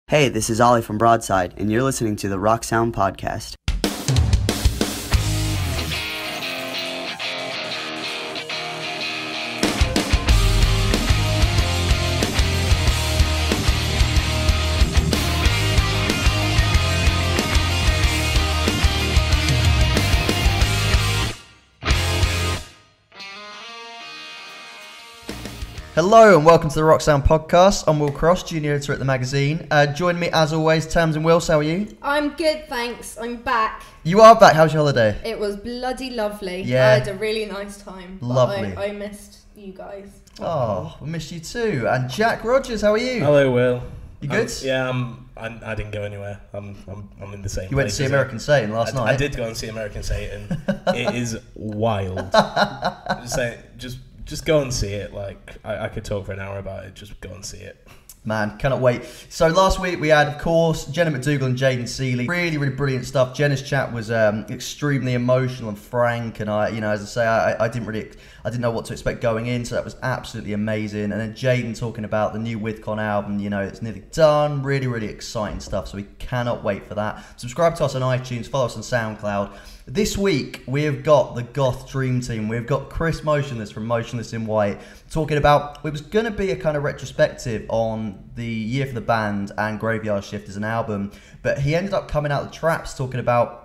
Hey, this is Ollie from Broadside, and you're listening to the Rock Sound Podcast. Hello and welcome to the Rock Sound Podcast. I'm Will Cross, junior editor at the magazine. Join me as always, Tams and Wills. How are you? I'm good, thanks. I'm back. You are back. How was your holiday? It was bloody lovely. Yeah. I had a really nice time. Lovely. But I missed you guys. Oh, we missed you too. And Jack Rogers, how are you? Hello, Will. You good? I didn't go anywhere. I'm in the same. You went to see American Satan last night. I did go and see American Satan. It is wild. Just go and see it. Like I could talk for an hour about it. Just go and see it. Man, cannot wait. So last week we had, of course, Jenna McDougall and Jaden Seeley. Really, really brilliant stuff. Jenna's chat was extremely emotional and frank, and as I say, I didn't know what to expect going in, so that was absolutely amazing. And then Jaden talking about the new WithCon album. It's nearly done. Really, really exciting stuff. So we cannot wait for that. Subscribe to us on iTunes. Follow us on SoundCloud. This week, we have got the Goth Dream Team. We've got Chris Motionless from Motionless In White talking about, it was going to be a kind of retrospective on the year for the band and Graveyard Shift as an album, but he ended up coming out the traps talking about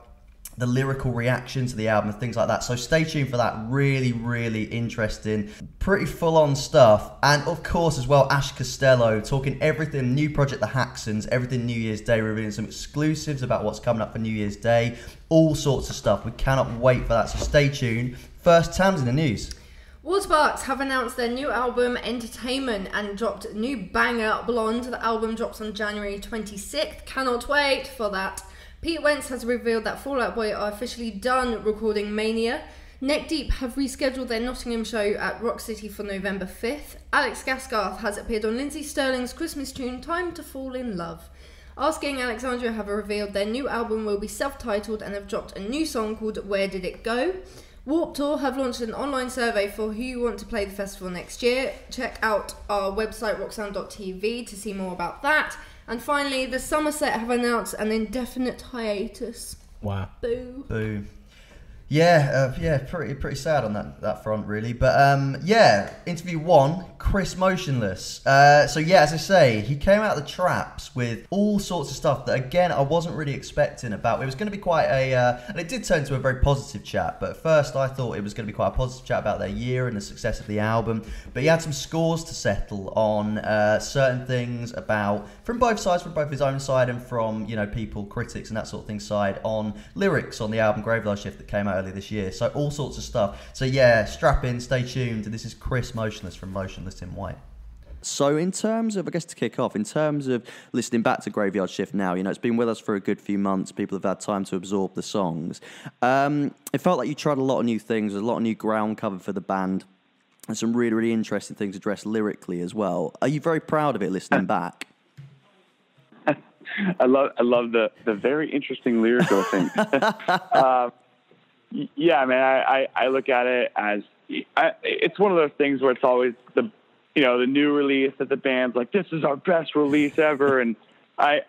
the lyrical reaction to the album and things like that. So stay tuned for that. Really, really interesting, pretty full-on stuff. And of course as well, Ash Costello talking everything, new project, the Haxans, everything New Year's Day, revealing some exclusives about what's coming up for New Year's Day, all sorts of stuff. We cannot wait for that, so stay tuned. First, Tams in the news. Waterparks have announced their new album, Entertainment, and dropped a new banger, Blonde. The album drops on January 26th. Cannot wait for that. Pete Wentz has revealed that Fall Out Boy are officially done recording Mania. Neck Deep have rescheduled their Nottingham show at Rock City for November 5th. Alex Gaskarth has appeared on Lindsay Sterling's Christmas tune Time to Fall in Love. Asking Alexandria have revealed their new album will be self-titled and have dropped a new song called Where Did It Go? Warped Tour have launched an online survey for who you want to play the festival next year. Check out our website rocksound.tv to see more about that. And finally, the Somerset have announced an indefinite hiatus. Wow. Boo. Boo. Yeah, pretty sad on that front, really. But interview one, Chris Motionless. As I say, he came out of the traps with all sorts of stuff that, again, I wasn't really expecting about. It was going to be quite and it did turn into a very positive chat. But at first, I thought it was going to be quite a positive chat about their year and the success of the album. But he had some scores to settle on certain things from both sides, from both his own side and from people, critics and that sort of thing side, on lyrics on the album Graveyard Shift that came out earlier this year. So all sorts of stuff. So yeah, strap in, stay tuned. This is Chris Motionless from Motionless In White. So in terms of, I guess to kick off, in terms of listening back to Graveyard Shift now, it's been with us for a good few months. People have had time to absorb the songs. It felt like you tried a lot of new things, a lot of new ground covered for the band, and some really, really interesting things addressed lyrically as well. Are you very proud of it listening back? I love the very interesting lyrical thing. Yeah, man, I look at it as it's one of those things where it's always the new release that the band's like, this is our best release ever, and I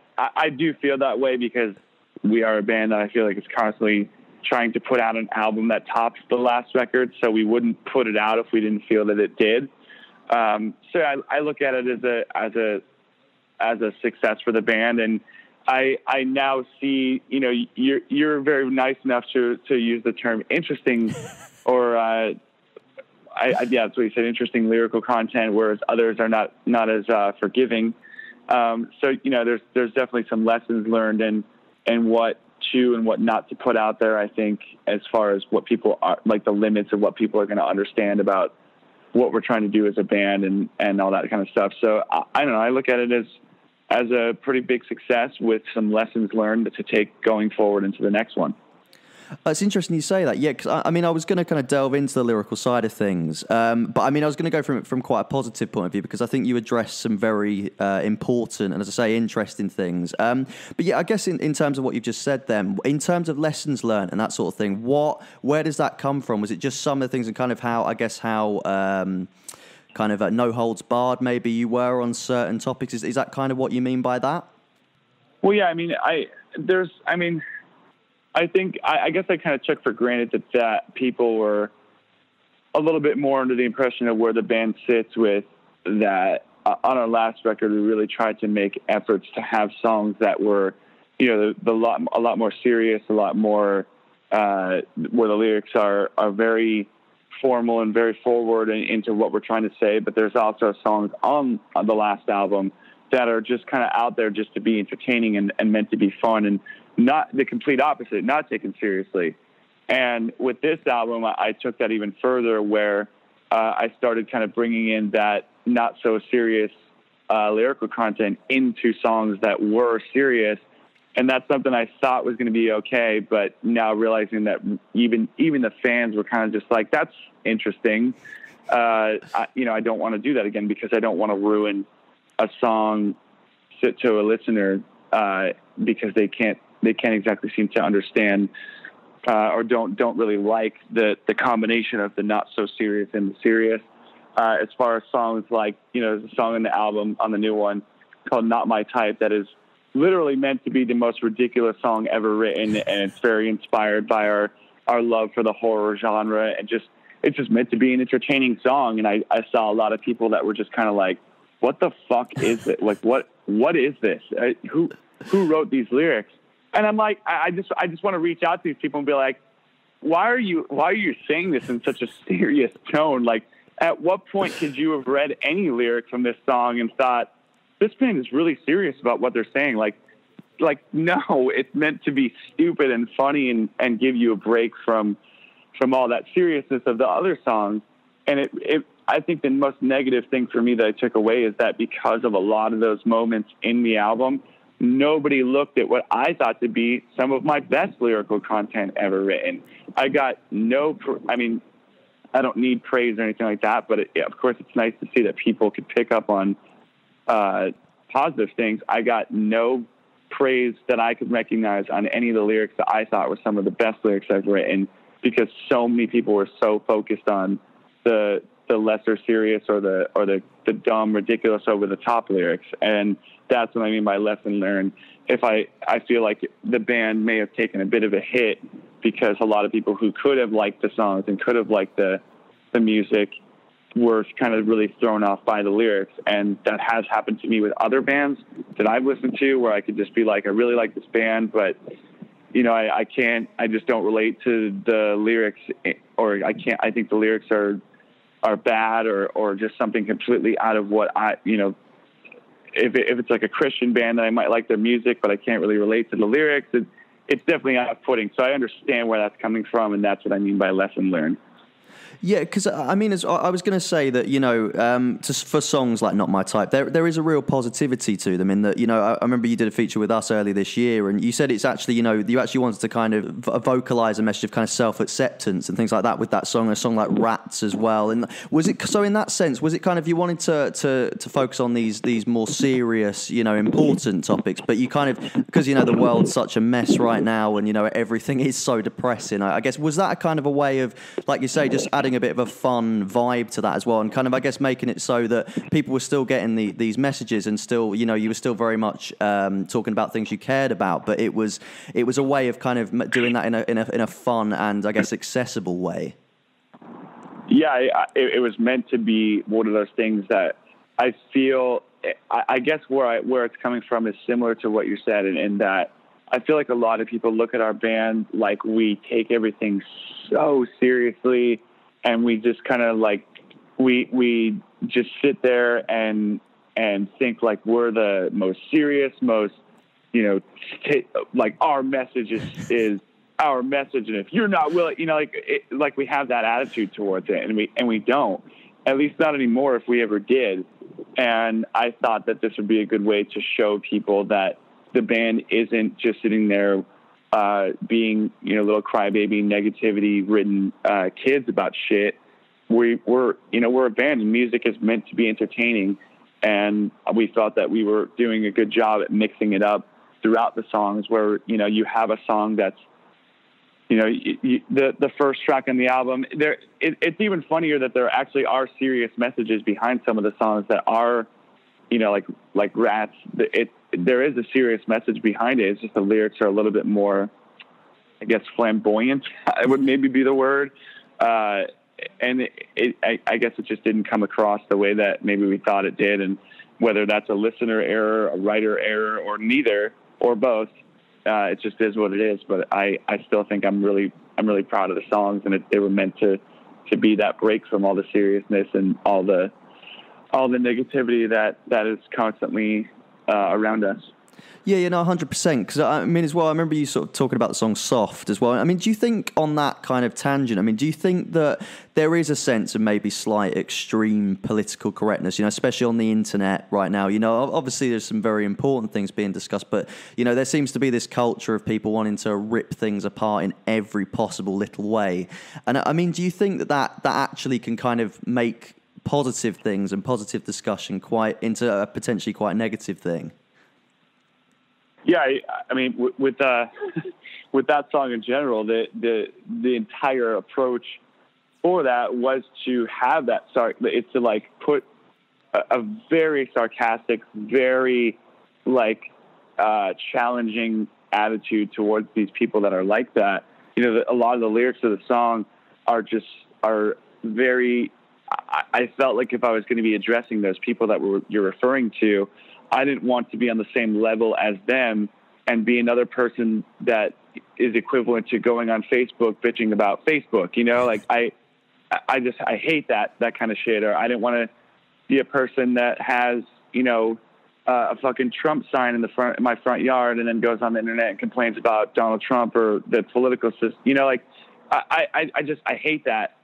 do feel that way because we are a band that I feel like is constantly trying to put out an album that tops the last record, so we wouldn't put it out if we didn't feel that it did. So I look at it as a success for the band, and I now see, you're very nice enough to use the term interesting, or that's what you said, interesting lyrical content, whereas others are not as forgiving. So there's definitely some lessons learned and what to and what not to put out there. I think as far as what people are, like the limits of what people are going to understand about what we're trying to do as a band and all that kind of stuff. So I don't know. I look at it as a pretty big success with some lessons learned to take going forward into the next one. It's interesting you say that, yeah, because I was going to kind of delve into the lyrical side of things, but I was going to go from quite a positive point of view because I think you addressed some very important and, as I say, interesting things. But yeah, I guess in terms of what you've just said then, in terms of lessons learned and that sort of thing, where does that come from? Was it just some of the things and kind of how no holds barred maybe you were on certain topics? Is that kind of what you mean by that? Well, yeah, I mean, I think I guess I kind of took for granted that people were a little bit more under the impression of where the band sits with that. On our last record, we really tried to make efforts to have songs that were, you know, a lot more serious, a lot more where the lyrics are very formal and very forward into what we're trying to say. But there's also songs on the last album that are just kind of out there just to be entertaining and meant to be fun, and not the complete opposite, not taken seriously. And with this album, I took that even further, where I started kind of bringing in that not so serious lyrical content into songs that were serious. And that's something I thought was going to be okay, but now realizing that even the fans were kind of just like, that's interesting. I don't want to do that again, because I don't want to ruin a song to a listener because they can't exactly seem to understand or don't really like the combination of the not so serious and the serious. As far as songs like, there's a song in the album on the new one called Not My Type that is literally meant to be the most ridiculous song ever written, and it's very inspired by our love for the horror genre, and it's just meant to be an entertaining song. And I saw a lot of people that were just kind of like, what the fuck is it? Like, what is this? Who wrote these lyrics? And I'm like, I just want to reach out to these people and be like, why are you saying this in such a serious tone? Like, at what point could you have read any lyrics from this song and thought, this band is really serious about what they're saying? Like, no, it's meant to be stupid and funny and give you a break from all that seriousness of the other songs. And I think the most negative thing for me that I took away is that because of a lot of those moments in the album, nobody looked at what I thought to be some of my best lyrical content ever written. I got I don't need praise or anything like that, but of course it's nice to see that people could pick up on positive things. I got no praise that I could recognize on any of the lyrics that I thought were some of the best lyrics I've written, because so many people were so focused on the lesser serious or the dumb, ridiculous, over the top lyrics. And that's what I mean by lesson learned. I feel like the band may have taken a bit of a hit because a lot of people who could have liked the songs and could have liked the music were kind of really thrown off by the lyrics. And that has happened to me with other bands that I've listened to, where I could just be like, I really like this band, but I just don't relate to the lyrics, or I think the lyrics are bad or just something completely out of what if it's like a Christian band, then I might like their music, but I can't really relate to the lyrics. It's definitely off-putting. So I understand where that's coming from, and that's what I mean by lesson learned. Yeah, because I mean, as I was going to say that, for songs like Not My Type, there is a real positivity to them in that, I remember you did a feature with us earlier this year, and you said it's actually, you actually wanted to kind of vocalize a message of kind of self-acceptance and things like that with that song, a song like Rats as well. And was it, so in that sense, was it kind of, you wanted to focus on these more serious, important topics, but you kind of, because, the world's such a mess right now and, everything is so depressing, I guess, was that a kind of a way of, like you say, just adding a bit of a fun vibe to that as well, and kind of, I guess, making it so that people were still getting these messages, and still, you were still very much talking about things you cared about, but it was a way of kind of doing that in a fun and, I guess, accessible way. Yeah, it was meant to be one of those things that I feel, I guess where it's coming from is similar to what you said, in that I feel like a lot of people look at our band like we take everything so seriously, and we just kind of like, we just sit there and think like we're the most serious, most, like our message is our message. And if you're not willing, like we have that attitude towards it, and we don't, at least not anymore if we ever did. And I thought that this would be a good way to show people that the band isn't just sitting there being, little crybaby, negativity-ridden kids about shit. We're a band, and music is meant to be entertaining, and we felt that we were doing a good job at mixing it up throughout the songs. Where you have a song that's, the first track on the album. It's even funnier that there actually are serious messages behind some of the songs that are, like Rats. there is a serious message behind it. It's just the lyrics are a little bit more, I guess, flamboyant. It would maybe be the word. And I guess it just didn't come across the way that maybe we thought it did. And whether that's a listener error, a writer error, or neither, or both, it just is what it is. But I still think I'm really proud of the songs, and they were meant to be that break from all the seriousness and all the negativity that is constantly around us. Yeah, 100%. Because I mean, as well, I remember you sort of talking about the song "Soft" as well. I mean, do you think on that kind of tangent? I mean, do you think that there is a sense of maybe slight extreme political correctness? Especially on the internet right now. Obviously there's some very important things being discussed, but there seems to be this culture of people wanting to rip things apart in every possible little way. And I mean, do you think that actually can kind of make positive things and positive discussion quite into a potentially quite negative thing? Yeah, I mean, with that song in general, the entire approach for that was to have that it's to like put a very sarcastic, very like challenging attitude towards these people that are like that. A lot of the lyrics of the song are very. I felt like if I was going to be addressing those people that you're referring to, I didn't want to be on the same level as them and be another person that is equivalent to going on Facebook bitching about Facebook. Like I hate that kind of shit. Or I didn't want to be a person that has, a fucking Trump sign in my front yard and then goes on the internet and complains about Donald Trump or the political system. Like I hate that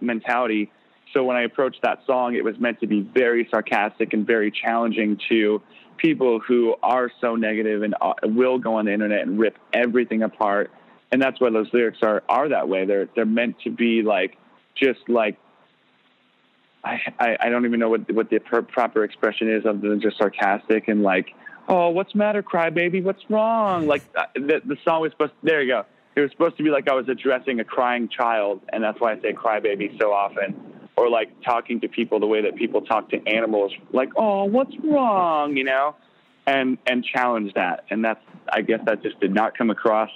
mentality. So when I approached that song, it was meant to be very sarcastic and very challenging to people who are so negative and will go on the internet and rip everything apart. And that's why those lyrics are that way. They're meant to be like, just like, I don't even know what the proper expression is other than just sarcastic and like, oh, what's the matter, crybaby? What's wrong? Like the song was there you go. It was supposed to be like I was addressing a crying child. And that's why I say crybaby so often. Or like talking to people the way that people talk to animals, like, oh, what's wrong, and challenge that. And I guess that just did not come across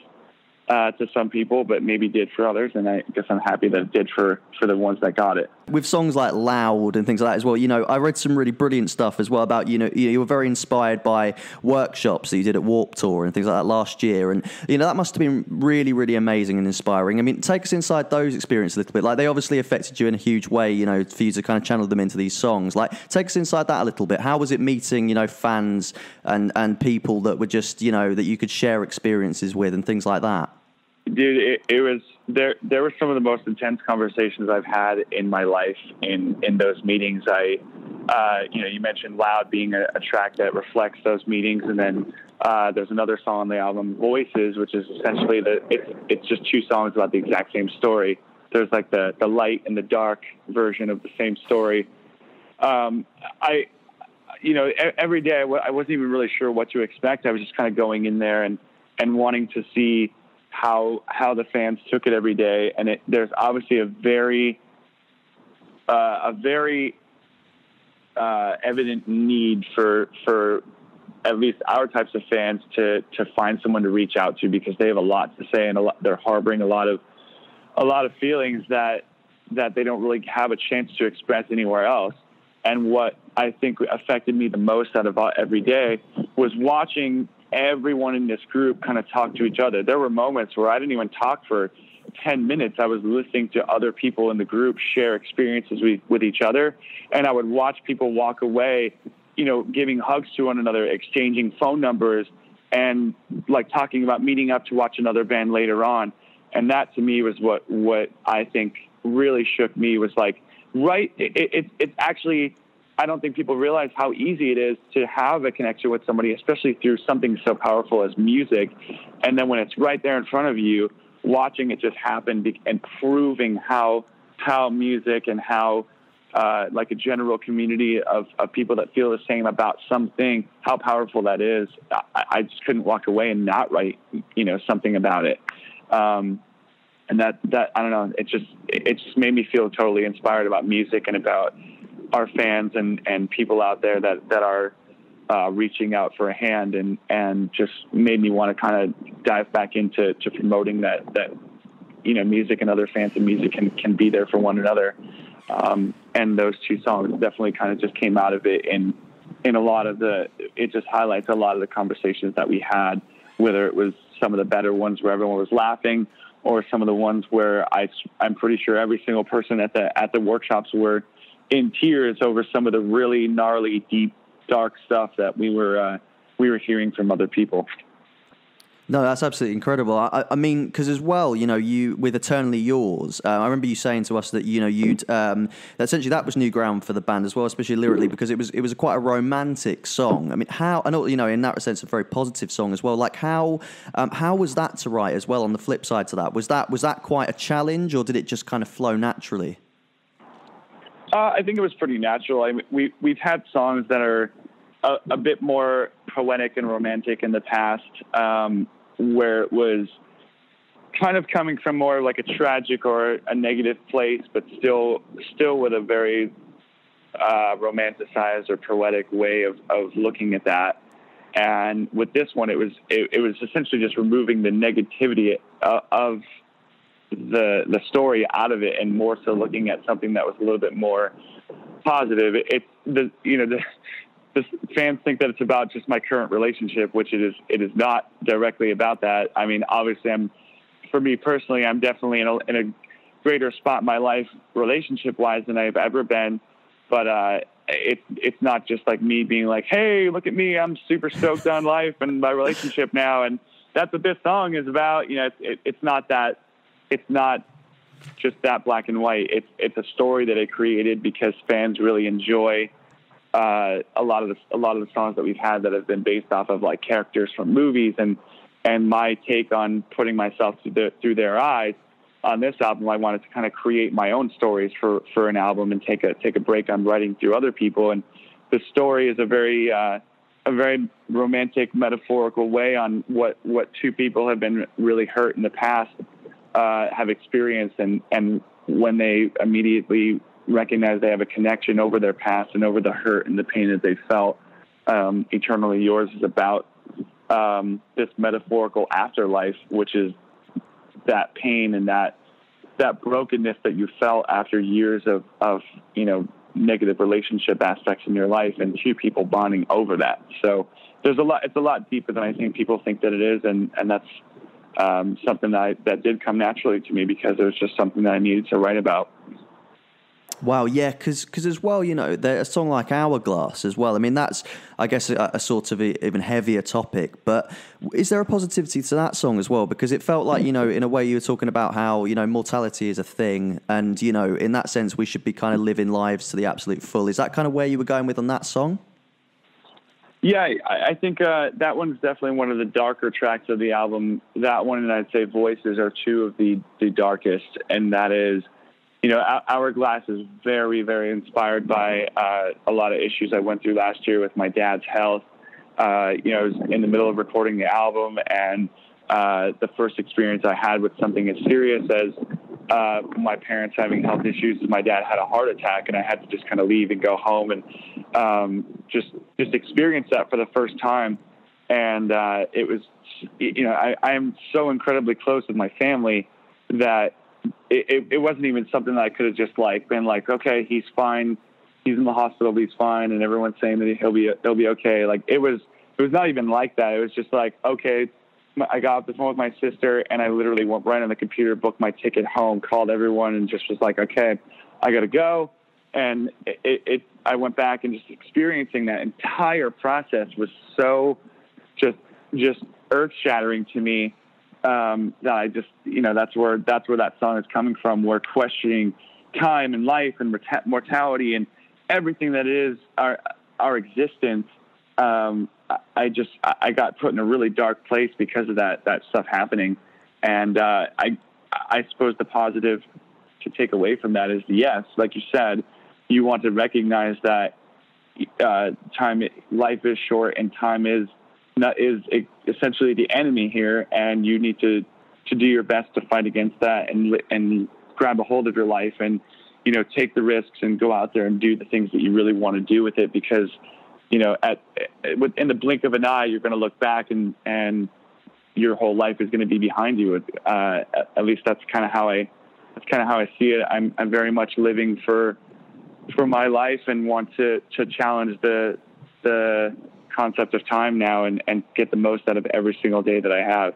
to some people, but maybe did for others. And I guess I'm happy that it did for the ones that got it. With songs like Loud and things like that as well, I read some really brilliant stuff as well about, you were very inspired by workshops that you did at Warped Tour and things like that last year. And, that must have been really, really amazing and inspiring. I mean, take us inside those experiences a little bit. Like, they obviously affected you in a huge way, for you to kind of channel them into these songs. Like, take us inside that a little bit. How was it meeting, fans and people that were just, that you could share experiences with and things like that? Dude, it was there were some of the most intense conversations I've had in my life in those meetings. You mentioned Loud being a track that reflects those meetings, and then there's another song on the album, Voices, which is essentially it's just two songs about the exact same story. There's like the light and the dark version of the same story. Every day I wasn't even really sure what to expect. I was just kind of going in there and wanting to see how the fans took it every day. And there's obviously a very evident need for at least our types of fans to find someone to reach out to, because they have a lot to say and they're harboring a lot of feelings that they don't really have a chance to express anywhere else. And what I think affected me the most out of every day was watching everyone in this group kind of talk to each other. There were moments where I didn't even talk for 10 minutes. I was listening to other people in the group share experiences with each other. And I would watch people walk away, giving hugs to one another, exchanging phone numbers, and like talking about meeting up to watch another band later on. And that to me was what I think really shook me, was like, right. It's actually, I don't think people realize how easy it is to have a connection with somebody, especially through something so powerful as music. And then when it's right there in front of you, watching it just happen and proving how music and how like a general community of people that feel the same about something, how powerful that is. I just couldn't walk away and not write, something about it. And that I don't know, it just made me feel totally inspired about music and about our fans and people out there that are reaching out for a hand, and just made me want to kind of dive back into promoting that music and other fans of music can be there for one another. And those two songs definitely kind of just came out of it, and in a lot of it just highlights a lot of the conversations that we had, whether it was some of the better ones where everyone was laughing, or some of the ones where I'm pretty sure every single person at the workshops were in tears over some of the really gnarly, deep, dark stuff that we were hearing from other people. No, that's absolutely incredible. I mean, because as well, you with Eternally Yours, I remember you saying to us that you'd essentially that was new ground for the band as well, especially lyrically, because it was quite a romantic song. I mean, how I know in that sense a very positive song as well. Like how was that to write as well? On the flip side to that, was that quite a challenge, or did it just kind of flow naturally? I think it was pretty natural. I mean, we've had songs that are a bit more poetic and romantic in the past, where it was kind of coming from more like a tragic or a negative place, but still with a very romanticized or poetic way of looking at that. And with this one, it was essentially just removing the negativity of the story out of it, and more so looking at something that was a little bit more positive. The fans think that it's about just my current relationship, which it is not directly about that. I mean, obviously, for me personally, I'm definitely in a greater spot in my life relationship-wise than I've ever been. But it's not just like me being like, hey, look at me, I'm super stoked on life and my relationship now. And that's what this song is about. It's not that. It's not just that black and white. It's a story that I created because fans really enjoy a lot of the songs that we've had that have been based off of like characters from movies, and my take on putting myself through their eyes. On this album, I wanted to kind of create my own stories for an album and take a break on writing through other people. And the story is a very romantic, metaphorical way on what two people have been really hurt in the past have experienced, and when they immediately recognize they have a connection over their past and over the hurt and the pain that they felt. Eternally Yours is about this metaphorical afterlife, which is that pain and that brokenness that you felt after years of negative relationship aspects in your life, and two people bonding over that. So it's a lot deeper than I think people think that it is, and that's something that did come naturally to me because it was just something that I needed to write about. Wow, yeah, because as well, a song like Hourglass as well. I mean, that's, I guess, a sort of even heavier topic. But is there a positivity to that song as well? Because it felt like, in a way you were talking about how, mortality is a thing. And, in that sense, we should be kind of living lives to the absolute full. Is that kind of where you were going with on that song? Yeah, I think that one's definitely one of the darker tracks of the album. That one and I'd say Voices are two of the darkest. And that is, Hourglass is very, very inspired by a lot of issues I went through last year with my dad's health. I was in the middle of recording the album, and the first experience I had with something as serious as my parents having health issues, my dad had a heart attack, and I had to just kind of leave and go home and just experience that for the first time. And it was, I am so incredibly close with my family that it wasn't even something that I could have just been like, okay, he's fine, he's in the hospital, he's fine, and everyone's saying that he'll be okay. Like it was not even like that. It was just like, okay, I got off the phone with my sister, and I literally went right on the computer, booked my ticket home, called everyone, and just was like, okay, I got to go. And I went back, and just experiencing that entire process was so just earth shattering to me. That I just, that's where that song is coming from. We're questioning time and life and mortality and everything that is our existence. I got put in a really dark place because of that stuff happening. And I suppose the positive to take away from that is, yes, like you said, you want to recognize that life is short, and time is essentially the enemy here, and you need to do your best to fight against that and grab a hold of your life and take the risks and go out there and do the things that you really want to do with it, because in the blink of an eye, you're going to look back and your whole life is going to be behind you. At least that's kind of how I see it. I'm very much living for my life and want to challenge the concept of time now and get the most out of every single day that I have.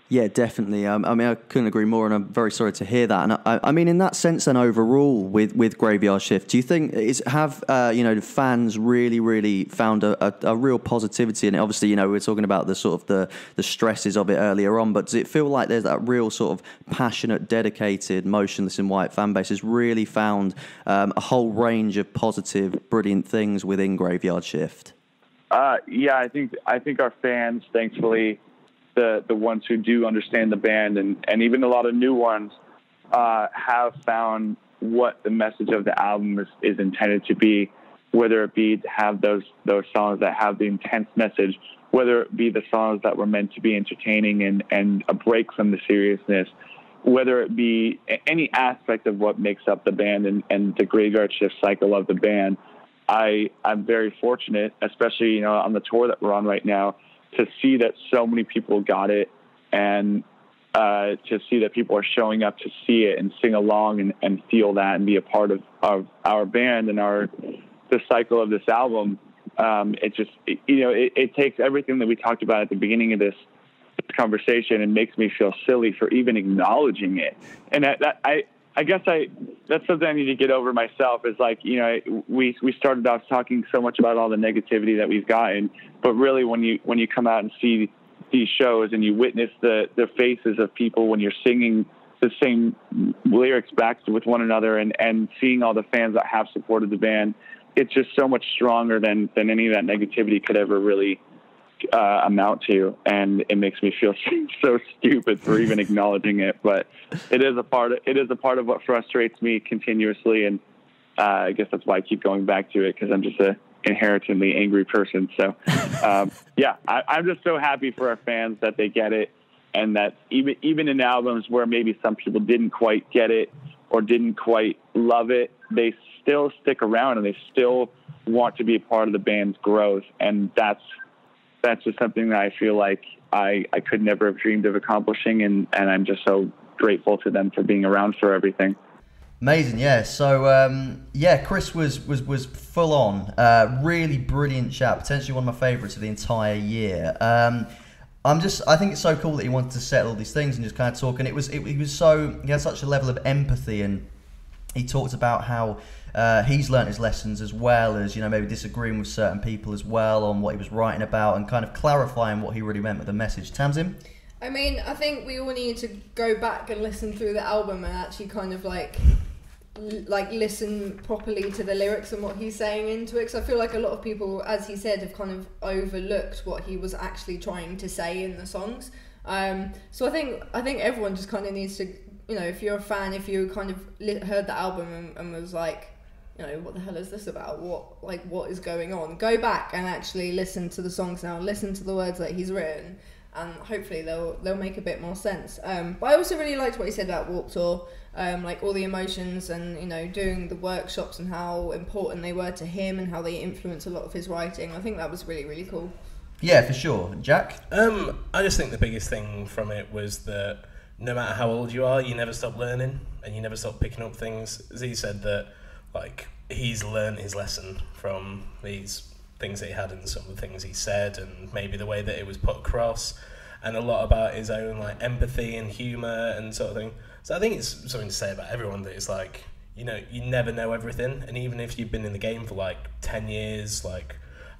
Yeah, definitely. I mean, I couldn't agree more, and I'm very sorry to hear that. And I mean, in that sense, then overall, with Graveyard Shift, do you think the fans really found a real positivity in it? Obviously, we were talking about the sort of the stresses of it earlier on, but does it feel like there's that real sort of passionate, dedicated, Motionless in White fan base has really found a whole range of positive, brilliant things within Graveyard Shift? Yeah, I think our fans, thankfully, the ones who do understand the band and even a lot of new ones have found what the message of the album is intended to be, whether it be to have those songs that have the intense message, whether it be the songs that were meant to be entertaining and a break from the seriousness, whether it be any aspect of what makes up the band and the Graveyard Shift cycle of the band. I'm very fortunate, especially on the tour that we're on right now, to see that so many people got it and to see that people are showing up to see it and sing along and feel that and be a part of our band and the cycle of this album. It takes everything that we talked about at the beginning of this conversation and makes me feel silly for even acknowledging it. And I guess that's something I need to get over myself is we started off talking so much about all the negativity that we've gotten, but really when you come out and see these shows and you witness the faces of people when you're singing the same lyrics back with one another and seeing all the fans that have supported the band, it's just so much stronger than any of that negativity could ever really amount to, and it makes me feel so stupid for even acknowledging it, but it is a part of what frustrates me continuously, and I guess that's why I keep going back to it, because I'm just a inherently angry person. So I'm just so happy for our fans that they get it, and that even in albums where maybe some people didn't quite get it or didn't quite love it, they still stick around and they still want to be a part of the band's growth, and that's just something that I feel like I could never have dreamed of accomplishing, and I'm just so grateful to them for being around for everything. Amazing, yeah. So, Chris was full on, really brilliant chat, potentially one of my favourites of the entire year. I think it's so cool that he wanted to settle all these things and just kind of talk, and he had such a level of empathy, and he talked about how he's learnt his lessons, as well as maybe disagreeing with certain people as well on what he was writing about, and kind of clarifying what he really meant with the message. Tamsin? I mean, I think we all need to go back and listen through the album and actually kind of like listen properly to the lyrics and what he's saying into it, because I feel like a lot of people, as he said, have kind of overlooked what he was actually trying to say in the songs. So I think everyone just kind of needs to, if you're a fan, if you kind of heard the album and was like, what the hell is this about? What is going on? Go back and actually listen to the songs now, listen to the words that he's written, and hopefully they'll make a bit more sense. But I also really liked what he said about Warped Tour, all the emotions and doing the workshops and how important they were to him and how they influenced a lot of his writing. I think that was really, really cool. Yeah, for sure. Jack? I just think the biggest thing from it was that no matter how old you are, you never stop learning and you never stop picking up things. As he said, that he's learned his lesson from these things that he had and some of the things he said, and maybe the way that it was put across, and a lot about his own empathy and humour and sort of thing. So I think it's something to say about everyone, that it's you never know everything, and even if you've been in the game for 10 years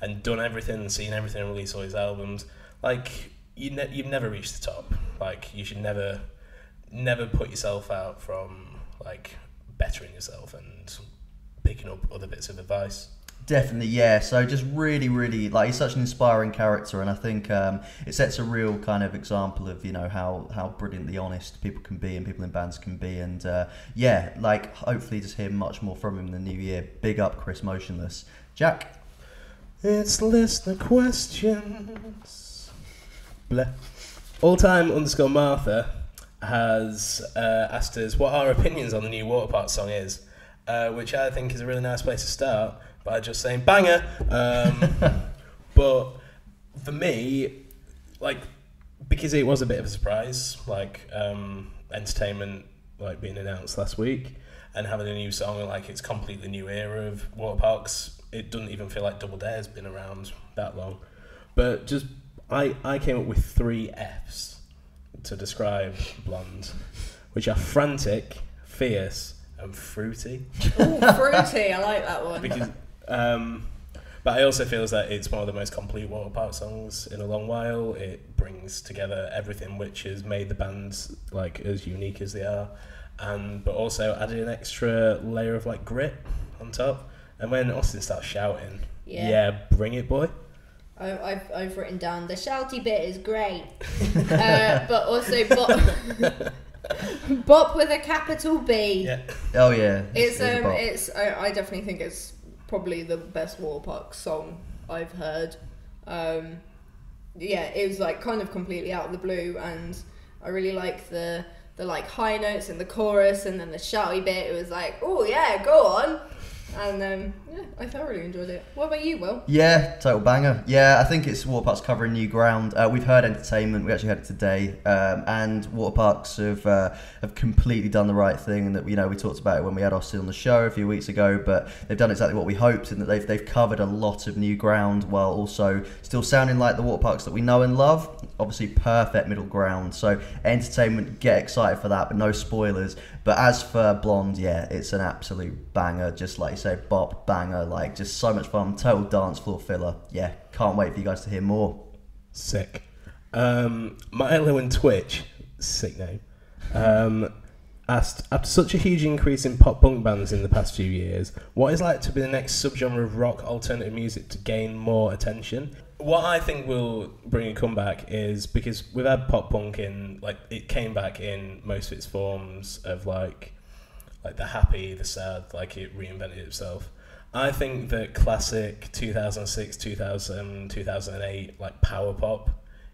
and done everything and seen everything and released all his albums, you've never reached the top. You should never put yourself out from bettering yourself and picking up other bits of advice. Definitely, yeah. So just really, really, he's such an inspiring character, and I think it sets a real kind of example of how brilliantly honest people can be and people in bands can be, and hopefully just hear much more from him in the new year. Big up Chris Motionless. Jack? It's listener questions. Blah. Alltime_Martha has asked us what our opinions on the new Waterparks song is, which I think is a really nice place to start, by just saying banger. But for me, like, because it was a bit of a surprise, like Entertainment like being announced last week and having a new song, and like it's completely new era of Waterparks. It doesn't even feel like Double Dare's been around that long. But just I came up with 3 Fs to describe Blonde, which are frantic, fierce, and fruity. Ooh, fruity, I like that one. Because, but I also feel that it's one of the most complete Waterpark songs in a long while. It brings together everything which has made the bands like as unique as they are, but also added an extra layer of like grit on top. And when Austin starts shouting, yeah bring it, boy. I've written down the shouty bit is great, but also bop with a capital B. Yeah. Oh yeah. I definitely think it's probably the best Waterparks song I've heard. It was like kind of completely out of the blue, and I really like the like high notes in the chorus, and then the shouty bit. It was like, oh yeah, go on. And I thoroughly enjoyed it. What about you, Will? Yeah, total banger. Yeah, I think it's Waterparks covering new ground. We've heard Entertainment. We actually heard it today, and Waterparks have completely done the right thing. And that we talked about it when we had Austin on the show a few weeks ago. But they've done exactly what we hoped, in that they've covered a lot of new ground while also still sounding like the Waterparks that we know and love. Obviously, perfect middle ground. So Entertainment, get excited for that, but no spoilers. But as for Blonde, yeah, it's an absolute banger. Just like you say, bop, banger, like just so much fun. Total dance floor filler. Yeah, can't wait for you guys to hear more. Sick. Milo and Twitch, sick name, asked, after such a huge increase in pop punk bands in the past few years, what is like to be the next subgenre of rock alternative music to gain more attention? What I think will bring a comeback is, because we've had pop punk in, like, it came back in most of its forms of like the happy, the sad, like it reinvented itself. I think that classic 2006, 2000, 2008 like power pop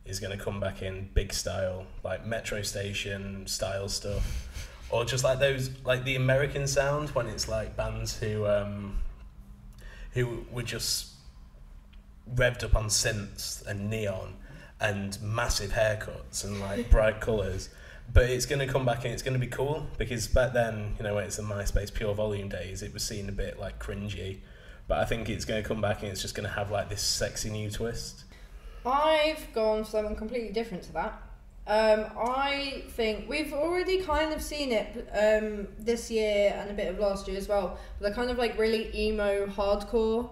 is going to come back in big style, like Metro Station style stuff, or just like those, like the American sound, when it's like bands who were just revved up on synths and neon and massive haircuts and like bright colours. But it's going to come back and it's going to be cool, because back then, when it's the MySpace Pure Volume days, it was seen a bit like cringy. But I think it's going to come back and it's just going to have like this sexy new twist. I've gone for something completely different to that. I think we've already kind of seen it this year and a bit of last year as well. But the kind of like really emo hardcore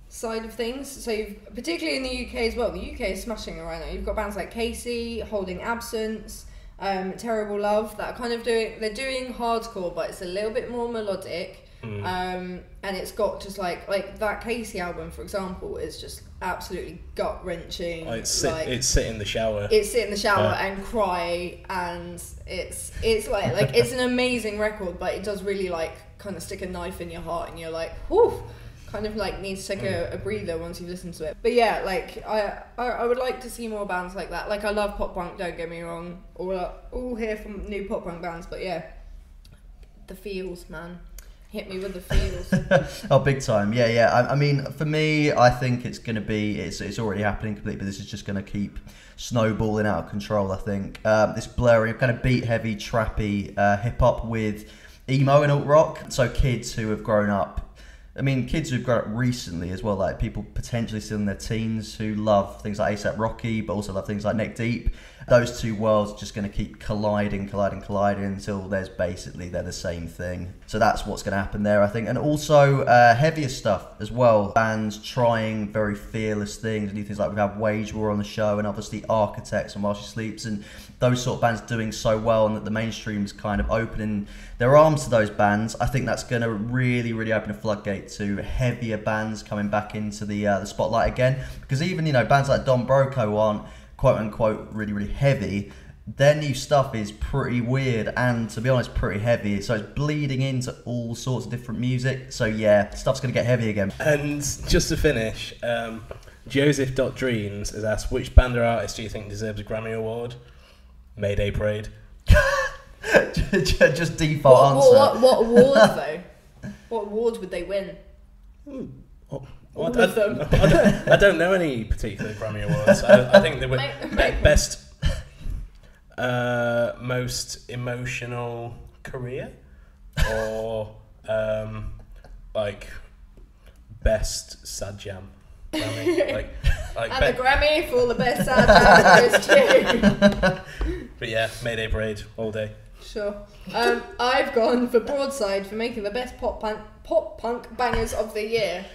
side of things. So particularly in the UK as well. The UK is smashing it right now. You've got bands like Casey, Holding Absence, Terrible Love, that are kind of doing hardcore, but it's a little bit more melodic. And it's got just like that Casey album, for example, is just absolutely gut wrenching. It's sit in the shower. And cry, and it's like it's an amazing record, but it does really like kind of stick a knife in your heart, and you're like, whew, kind of like needs to take a breather once you've listened to it. But yeah, like I would like to see more bands like that. Like I love pop punk, don't get me wrong. All here from new pop punk bands, but yeah, the feels, man. Hit me with the feels. Oh, big time. Yeah. I mean, for me, I think it's going to be, it's already happening completely, but this is just going to keep snowballing out of control, I think. This blurring of kind of beat heavy, trappy hip-hop with emo and alt-rock. So kids who've grown up recently as well, like people potentially still in their teens who love things like A$AP Rocky, but also love things like Neck Deep. Those two worlds are just going to keep colliding until they're the same thing. So that's what's going to happen there, I think. And also heavier stuff as well. Bands trying very fearless things, new things like we've had Wage War on the show, and obviously Architects and While She Sleeps, and those sort of bands doing so well, and that the mainstream's kind of opening their arms to those bands. I think that's going to really, really open a floodgate to heavier bands coming back into the spotlight again. Because even bands like Don Broco aren't quote unquote really, really heavy. Their new stuff is pretty weird and, to be honest, pretty heavy. So it's bleeding into all sorts of different music. So yeah, stuff's going to get heavy again. And just to finish, Joseph.Dreams has asked, which band or artist do you think deserves a Grammy Award? Mayday Parade. Just default answer. What awards though? What awards would they win? Well, All of them. I don't know any particular Grammy Awards. I think they were best most emotional career or like best sad jam. Grammy. And the Grammy for the best sad jam goes to. But yeah, Mayday Parade all day. Sure. I've gone for Broadside for making the best pop punk bangers of the year.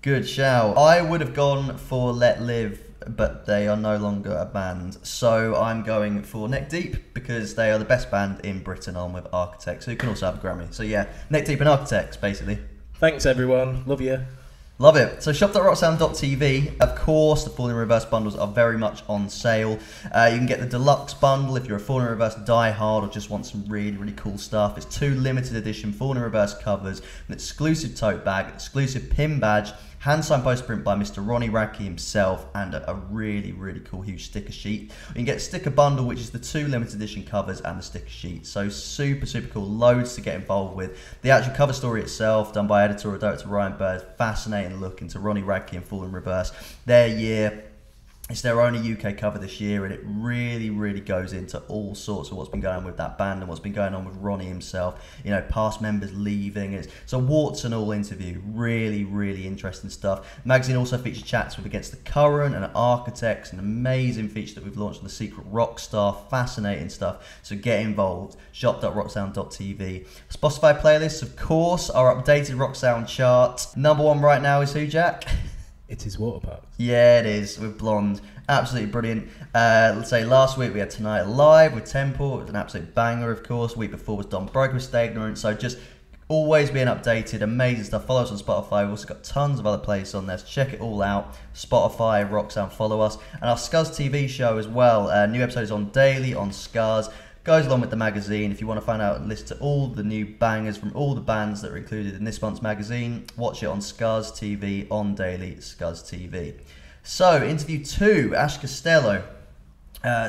Good shout. I would have gone for Let Live, but they are no longer a band. So I'm going for Neck Deep because they are the best band in Britain, on with Architects, who can also have a Grammy. So yeah, Neck Deep and Architects, basically. Thanks everyone. Love you. Love it. So shop.rocksound.tv. Of course, the Falling in Reverse bundles are very much on sale. You can get the deluxe bundle if you're a Falling in Reverse diehard or just want some really, really cool stuff. It's 2 limited edition Falling in Reverse covers, an exclusive tote bag, exclusive pin badge, hand signed poster print by Mr. Ronnie Radke himself, and a really, really cool huge sticker sheet. You can get a sticker bundle, which is the 2 limited edition covers and the sticker sheet. So super, super cool. Loads to get involved with. The actual cover story itself, done by editorial director Ryan Bird, fascinating look into Ronnie Radke and Fall in Reverse. Their year. It's their only UK cover this year, and it really, really goes into all sorts of what's been going on with that band and what's been going on with Ronnie himself. You know, past members leaving. It's a warts and all interview. Really, really interesting stuff. The magazine also features chats with Against the Current and Architects, an amazing feature that we've launched on the Secret Rock Star. Fascinating stuff. So get involved. Shop.rocksound.tv. Spotify playlists, of course, our updated Rock Sound chart. Number 1 right now is who, Jack? It is Waterparks. Yeah, it is, with Blonde. Absolutely brilliant. Let's say last week we had Tonight Live with Temple. It was an absolute banger, of course. The week before was Don Broke with Stay Ignorant. So just always being updated. Amazing stuff. Follow us on Spotify. We've also got tons of other playlists on there. So check it all out. Spotify, Rock Sound, follow us. And our Scuzz TV show as well. New episodes on daily on Scuzz. Goes along with the magazine. If you want to find out a list of all the new bangers from all the bands that are included in this month's magazine, watch it on Scuzz TV, on daily Scuzz TV. So, interview 2, Ash Costello.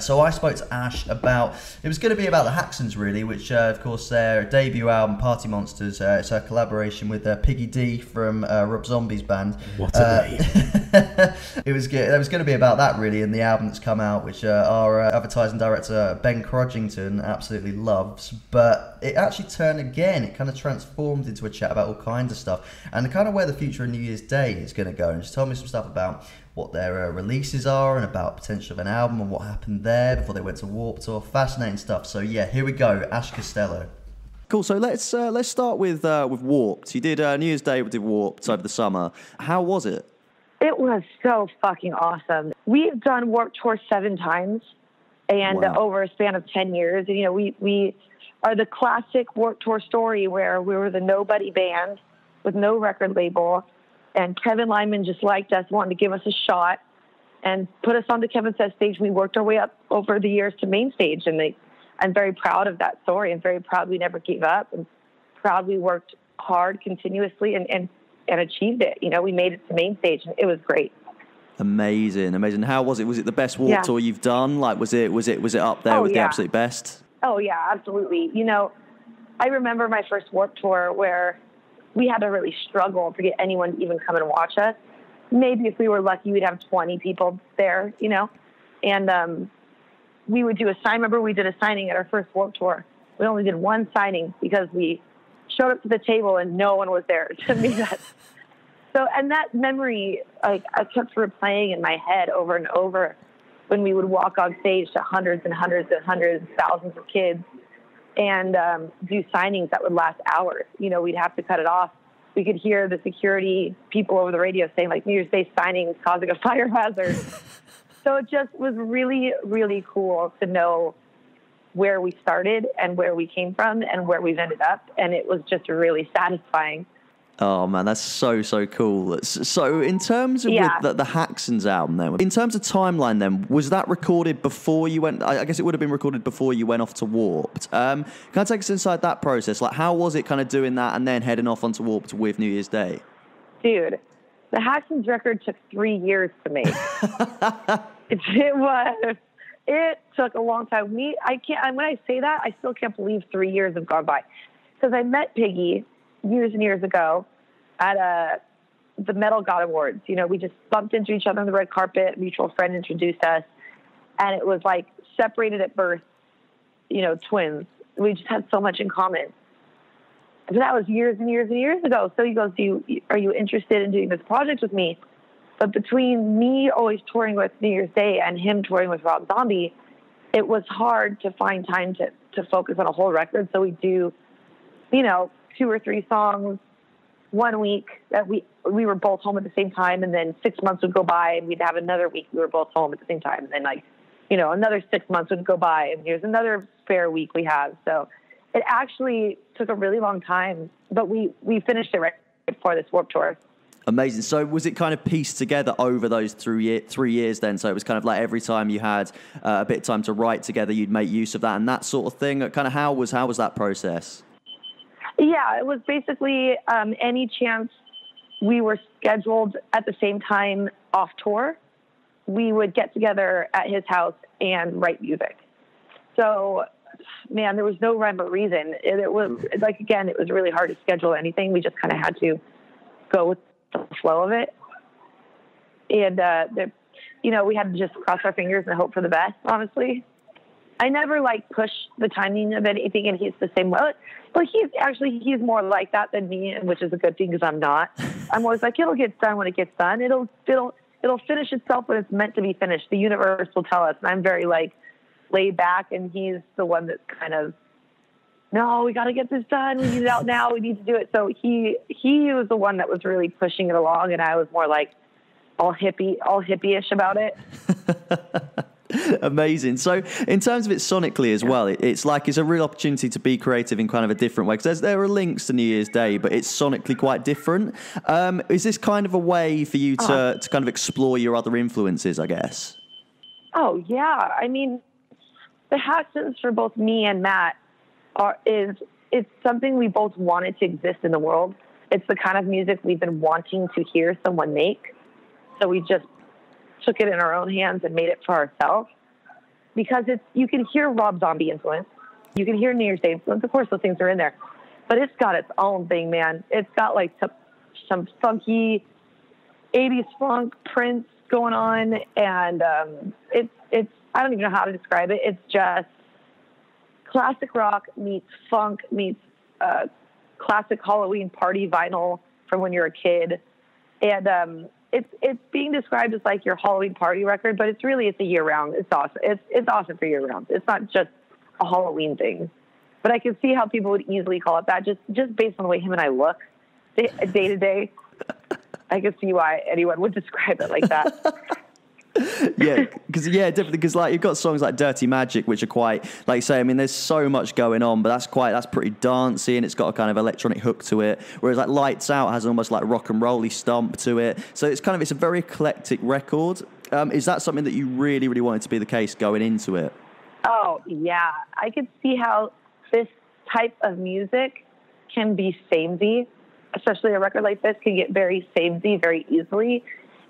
So I spoke to Ash about, it was going to be about the Haxans really, which of course their debut album Party Monsters, it's a collaboration with Piggy D from Rob Zombie's band. What a name. It was going to be about that really, and the album that's come out, which our advertising director Ben Crodgington absolutely loves, but it actually turned again, it kind of transformed into a chat about all kinds of stuff, and kind of where the future of New Year's Day is going to go, and just told me some stuff about what their releases are and about potential of an album and what happened there before they went to Warp Tour. Fascinating stuff. So yeah, here we go. Ash Costello. Cool. So let's start with Warped. You did New Year's Day did Warped over the summer. How was it? It was so fucking awesome. We've done Warped Tour 7 times, and over a span of 10 years. And, you know, we are the classic Warped Tour story where we were the nobody band with no record label. And Kevin Lyman just liked us, wanted to give us a shot and put us on the Kevin Says stage. We worked our way up over the years to main stage. And I'm very proud of that story. I'm very proud we never gave up and proud we worked hard continuously and achieved it. You know, we made it to main stage and it was great. Amazing. How was it? Was it the best Warped Tour you've done? Like, was it up there with the absolute best? Oh yeah, absolutely. You know, I remember my first Warped Tour where we had to really struggle to get anyone to even come and watch us. Maybe if we were lucky, we'd have 20 people there, you know. And we would do a sign. Remember, we did a signing at our first Warped Tour. We only did one signing because we showed up to the table and no one was there to meet us. So, and that memory, I kept replaying in my head over and over when we would walk on stage to hundreds and hundreds and hundreds, thousands of kids, and do signings that would last hours. You know, we'd have to cut it off. We could hear the security people over the radio saying, like, New Year's Day signings causing a fire hazard. So it just was really, really cool to know where we started and where we came from and where we've ended up. And it was just really satisfying. Oh man, that's so cool. So in terms of with the Haxans album then, in terms of timeline then, was that recorded before you went, I guess it would have been recorded before you went off to Warped. Can I take us inside that process? Like, how was it kind of doing that and then heading off onto Warped with New Year's Day? Dude, the Haxans record took 3 years to make. It took a long time. When I say that, I still can't believe 3 years have gone by. Because I met Piggy years and years ago at the Metal God Awards. You know, we just bumped into each other on the red carpet. A mutual friend introduced us, and it was like separated at birth, you know, twins. We just had so much in common. But that was years and years and years ago. So he goes, are you interested in doing this project with me? But between me always touring with New Year's Day and him touring with Rob Zombie, it was hard to find time to focus on a whole record. So we do, you know, 2 or 3 songs 1 week that we were both home at the same time, and then 6 months would go by and we'd have another week we were both home at the same time, and then, like, you know, another 6 months would go by and here's another spare week we have. So it actually took a really long time, but we finished it right before this Warped Tour. Amazing. So was it kind of pieced together over those 3 years then? So it was kind of like every time you had a bit of time to write together, you'd make use of that and that sort of thing? Kind of how was that process? Yeah, it was basically any chance we were scheduled at the same time off tour, we would get together at his house and write music. So, man, there was no rhyme or reason. It was, like, again, it was really hard to schedule anything. We just kind of had to go with the flow of it. And, you know, we had to just cross our fingers and hope for the best, honestly. I never, like, push the timing of anything, and he's the same way. But he's more like that than me, which is a good thing because I'm not. I'm always like, it'll get done when it gets done. It'll finish itself when it's meant to be finished. The universe will tell us. And I'm very, like, laid back, and he's the one that's kind of, no, we got to get this done. We need it out now. We need to do it. So he was the one that was really pushing it along, and I was more like all hippie-ish about it. Amazing. So in terms of it sonically as well, it's like it's a real opportunity to be creative in kind of a different way, because there are links to New Year's Day, but it's sonically quite different. Is this kind of a way for you to kind of explore your other influences, I guess? Oh, yeah. I mean, the Haxans for both me and Matt it's something we both wanted to exist in the world. It's the kind of music we've been wanting to hear someone make. So we just took it in our own hands and made it for ourselves, because you can hear Rob Zombie influence. You can hear New Year's Day influence. Of course, those things are in there, but it's got its own thing, man. It's got like some funky 80s funk Prince going on. And, it's, I don't even know how to describe it. It's just classic rock meets funk meets, classic Halloween party vinyl from when you're a kid. And, it's being described as like your Halloween party record, but it's a year round. It's awesome. It's awesome for year round. It's not just a Halloween thing, but I can see how people would easily call it that just based on the way him and I look day to day. I can see why anyone would describe it like that. Definitely, because like you've got songs like Dirty Magic, which are quite, like you say, I mean, there's so much going on, but that's pretty dancey, and it's got a kind of electronic hook to it, whereas like Lights Out has almost like rock and rolly stomp to it. So it's a very eclectic record. Is that something that you really, really wanted to be the case going into it? Oh yeah, I could see how this type of music can be samey, especially a record like this can get very samey very easily.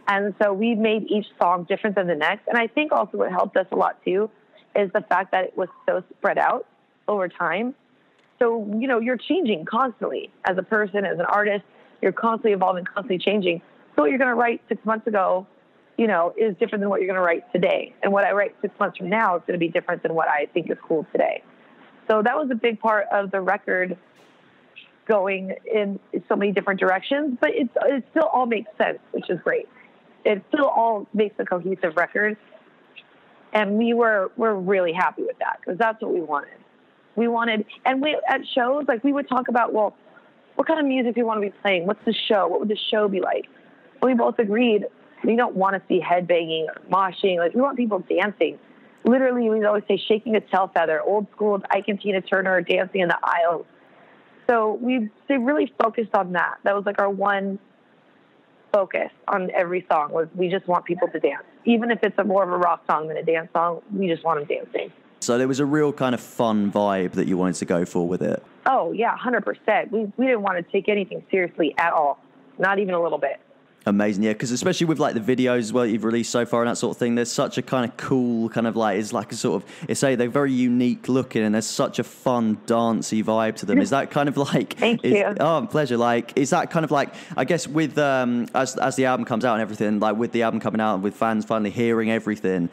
And so we made each song different than the next. And I think also what helped us a lot too is the fact that it was so spread out over time. So, you know, you're changing constantly as a person, as an artist. You're constantly evolving, constantly changing. So what you're going to write 6 months ago, you know, is different than what you're going to write today. And what I write 6 months from now is going to be different than what I think is cool today. So that was a big part of the record, going in so many different directions, but it still all makes sense, which is great. It still all makes a cohesive record. And we're really happy with that, because that's what we wanted. And at shows, like, we would talk about, well, what kind of music do we want to be playing? What's the show? What would the show be like? And we both agreed we don't want to see headbanging or moshing. Like, we want people dancing. Literally, we'd always say shaking a tail feather, old school Ike and Tina Turner dancing in the aisles. So they really focused on that. That was like our one focus on every song, was we just want people to dance. Even if it's more of a rock song than a dance song, we just want them dancing. So there was a real kind of fun vibe that you wanted to go for with it. Oh, yeah, 100%. We didn't want to take anything seriously at all. Not even a little bit. Amazing, yeah, because especially with like the videos as well you've released so far and that sort of thing, there's such a kind of cool kind of like, it's like a sort of, they're very unique looking and there's such a fun dancey vibe to them. Is that kind of like, Thank you. Oh, pleasure. Like, is that kind of like, I guess with, as the album comes out and everything, like with the album coming out and with fans finally hearing everything,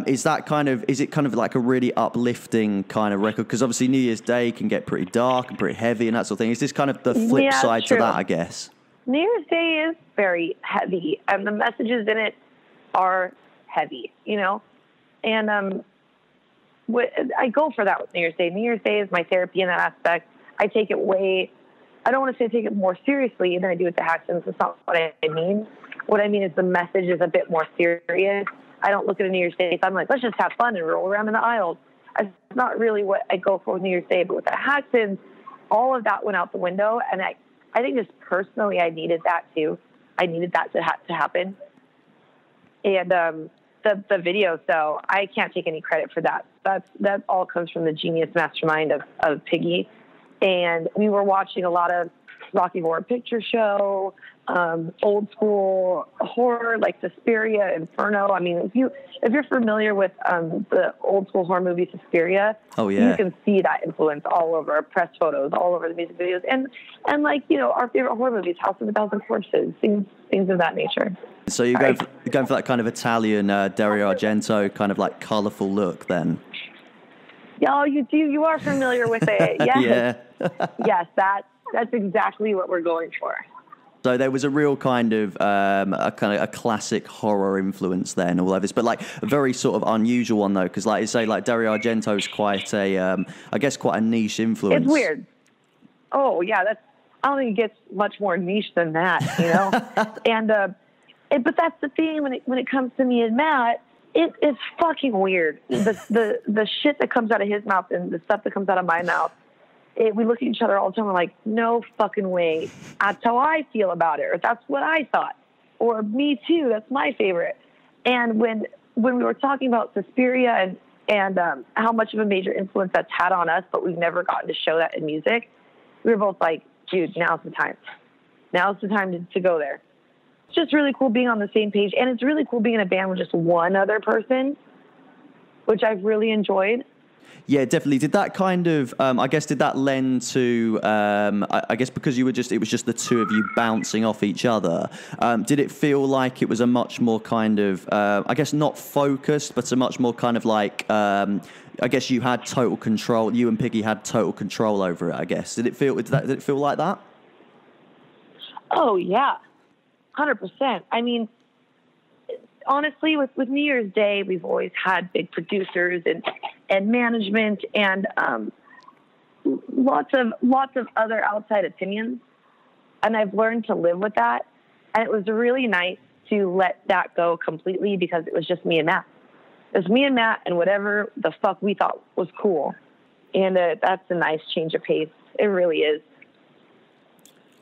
is it kind of like a really uplifting kind of record? Because obviously New Year's Day can get pretty dark and pretty heavy and that sort of thing. Is this kind of the flip side to that, I guess? New Year's Day is very heavy, and the messages in it are heavy, you know? And I go for that with New Year's Day. New Year's Day is my therapy in that aspect. I take it I don't want to say take it more seriously than I do with the Haxans. That's not what I mean. What I mean is the message is a bit more serious. I don't look at a New Year's Day, so I'm like, let's just have fun and roll around in the aisles. That's not really what I go for with New Year's Day. But with the Haxans, all of that went out the window, and I think just personally, I needed that too. I needed that to happen. And the video, so I can't take any credit for that. That all comes from the genius mastermind of Piggy. And we were watching a lot of Rocky Horror Picture Show, old school horror like Suspiria, Inferno. I mean, if you're familiar with the old school horror movie Suspiria, oh yeah, you can see that influence all over press photos, all over the music videos, and like, you know, our favorite horror movies, House of a Thousand Corpses, things of that nature. So you're going for that kind of Italian Dario Argento kind of like colourful look then. Yeah, you do. You are familiar with it. Yes. Yeah. Yes, that's exactly what we're going for. So there was a real kind of a classic horror influence there and all of this, but like a very sort of unusual one though, because like you say, like Dario Argento's quite a niche influence. It's weird. Oh yeah, I don't think it gets much more niche than that, you know. But that's the thing when it comes to me and Matt. It's fucking weird. The shit that comes out of his mouth and the stuff that comes out of my mouth. We look at each other all the time. We're like, no fucking way. That's how I feel about it, or that's what I thought, or me too. That's my favorite. And when we were talking about Suspiria and how much of a major influence that's had on us, but we've never gotten to show that in music, we were both like, dude, now's the time. Now's the time to go there. It's just really cool being on the same page, and it's really cool being in a band with just one other person, which I've really enjoyed. Yeah, definitely. Did that kind of, did that lend to, I guess because it was just the two of you bouncing off each other, did it feel like it was a much more kind of, not focused, but a much more kind of like, I guess you had total control, you and Piggy had total control over it, I guess. Did it feel like that? Oh, yeah. 100%. I mean, honestly, with New Year's Day, we've always had big producers and management and lots of other outside opinions, and I've learned to live with that. And it was really nice to let that go completely because it was just me and Matt. It was me and Matt and whatever the fuck we thought was cool, and that's a nice change of pace. It really is.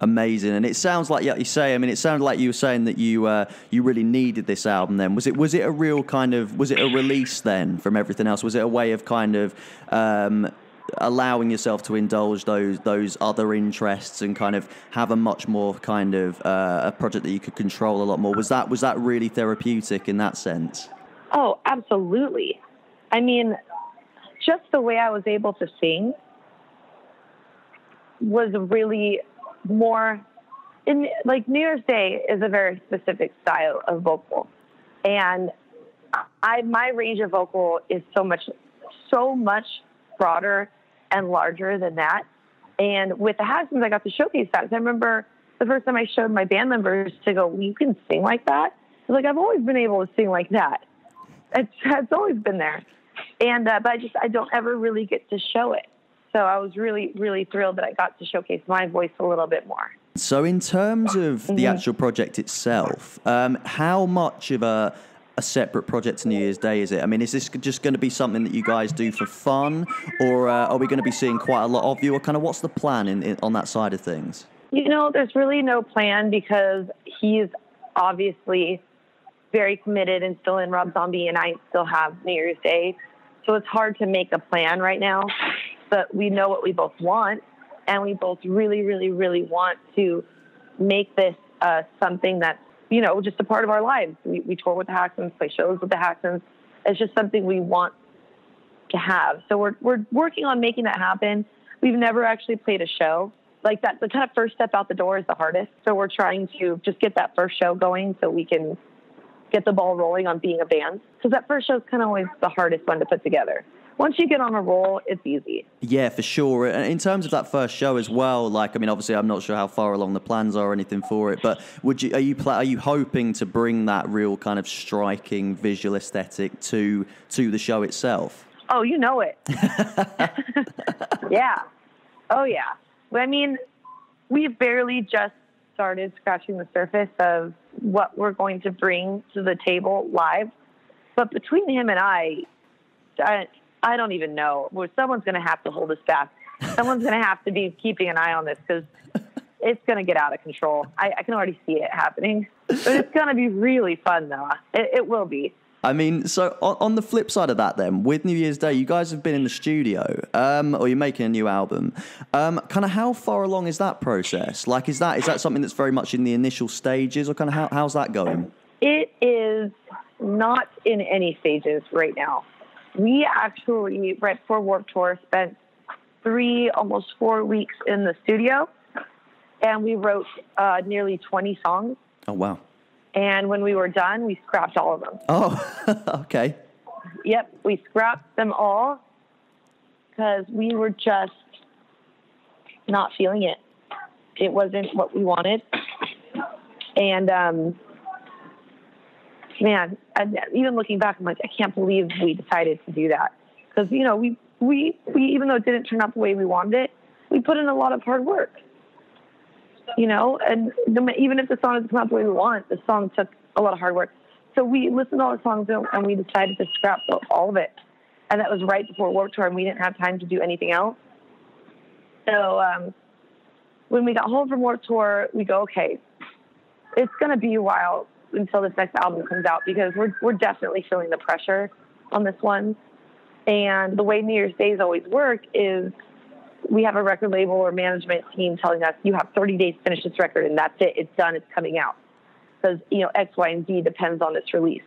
Amazing, and it sounds like you say. I mean, it sounded like you were saying that you really needed this album. Then was it a real kind of, was it a release then from everything else? Was it a way of kind of allowing yourself to indulge those other interests and kind of have a much more kind of a project that you could control a lot more? Was that really therapeutic in that sense? Oh, absolutely. I mean, just the way I was able to sing was really more like New Year's Day is a very specific style of vocal, and my range of vocal is so much broader and larger than that. And with the Haxans, I got to showcase that. So I remember the first time I showed my band members to go, you can sing like that. I was like, I've always been able to sing like that. It's always been there, and but I don't ever really get to show it. So I was really, really thrilled that I got to showcase my voice a little bit more. So in terms of the actual project itself, how much of a separate project to New Year's Day is it? I mean, is this just going to be something that you guys do for fun, or are we going to be seeing quite a lot of you, or kind of what's the plan on that side of things? You know, there's really no plan because he's obviously very committed and still in Rob Zombie, and I still have New Year's Day. So it's hard to make a plan right now. But we know what we both want, and we both really, really, really want to make this something that's just a part of our lives. We tour with the Haxans, play shows with the Haxans. It's just something we want to have. So we're working on making that happen. We've never actually played a show like that. The kind of first step out the door is the hardest. So we're trying to just get that first show going so we can get the ball rolling on being a band. Because that first show is kind of always the hardest one to put together. Once you get on a roll, it's easy. Yeah, for sure. And in terms of that first show as well, obviously I'm not sure how far along the plans are or anything for it, but are you hoping to bring that real kind of striking visual aesthetic to the show itself? Oh, you know it. Yeah. Oh, yeah. I mean, we've barely just started scratching the surface of what we're going to bring to the table live. But between him and I don't even know. Well, someone's going to have to hold us back. Someone's going to have to be keeping an eye on this because it's going to get out of control. I can already see it happening. But it's going to be really fun, though. It will be. I mean, so on the flip side of that then, with New Year's Day, you guys have been in the studio, or you're making a new album. Kind of how far along is that process? Like, is that something that's very much in the initial stages, or kind of how's that going? It is not in any stages right now. We actually, right before Warped Tour, spent 3, almost 4 weeks in the studio, and we wrote nearly 20 songs. Oh, wow. And when we were done, we scrapped all of them. Oh, okay. Yep, we scrapped them all because we were just not feeling it. It wasn't what we wanted. And, man, even looking back, I'm like, I can't believe we decided to do that. Because, we even though it didn't turn out the way we wanted it, we put in a lot of hard work. And even if the song doesn't come out the way we want, the song took a lot of hard work. So we listened to all the songs and we decided to scrap all of it. And that was right before Warped Tour, and we didn't have time to do anything else. So when we got home from Warped Tour, we go, okay, it's going to be a while until this next album comes out because we're definitely feeling the pressure on this one. And the way New Year's Days always work is we have a record label or management team telling us, you have 30 days to finish this record, and that's it. It's done. It's coming out. Because, X, Y, and Z depends on its release.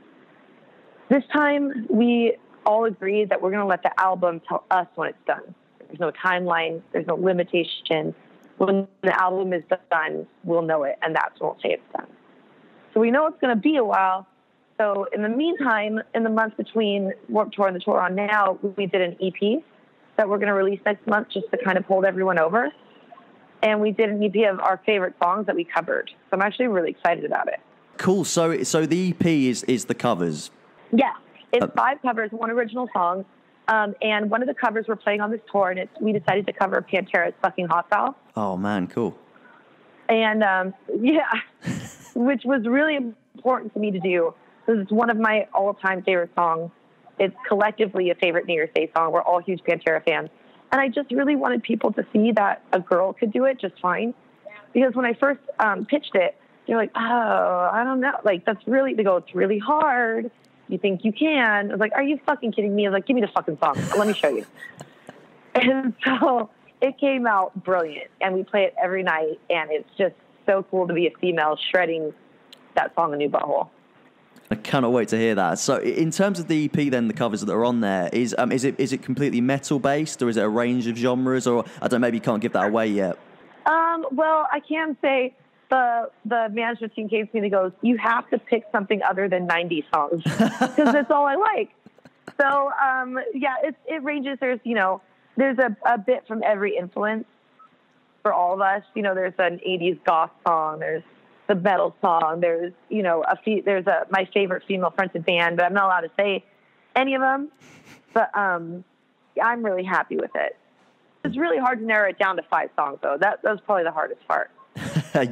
This time, we all agreed that we're going to let the album tell us when it's done. There's no timeline. There's no limitation. When the album is done, we'll know it, and that's when we'll say it's done. So we know it's going to be a while. So in the meantime, in the month between Warped Tour and the tour on now, we did an EP that we're going to release next month just to kind of hold everyone over. And we did an EP of our favorite songs that we covered. So I'm actually really excited about it. Cool. So the EP is the covers? Yeah. It's 5 covers, 1 original song. And one of the covers we're playing on this tour, and we decided to cover Pantera's Fucking Hot Valve. Oh, man, cool. And, which was really important to me to do because it's one of my all-time favorite songs. It's collectively a favorite New Year's Day song. We're all huge Pantera fans. And I just really wanted people to see that a girl could do it just fine. Because when I first pitched it, they're like, oh, I don't know. Like, they go, it's really hard. You think you can? I was like, are you fucking kidding me? I was like, give me the fucking song. Let me show you. And so it came out brilliant. And we play it every night. And it's just so cool to be a female shredding that song, A New Butthole. I cannot wait to hear that. So in terms of the EP then, the covers that are on there, is it completely metal based or is it a range of genres, or I don't know, maybe you can't give that away yet? Well, I can say the management team came to me and goes, you have to pick something other than 90s songs because that's all I like. So, it ranges. There's a bit from every influence for all of us. There's an 80s goth song. There's the metal song. There's, my favorite female fronted band, but I'm not allowed to say any of them. But I'm really happy with it. It's really hard to narrow it down to 5 songs, though. That was probably the hardest part.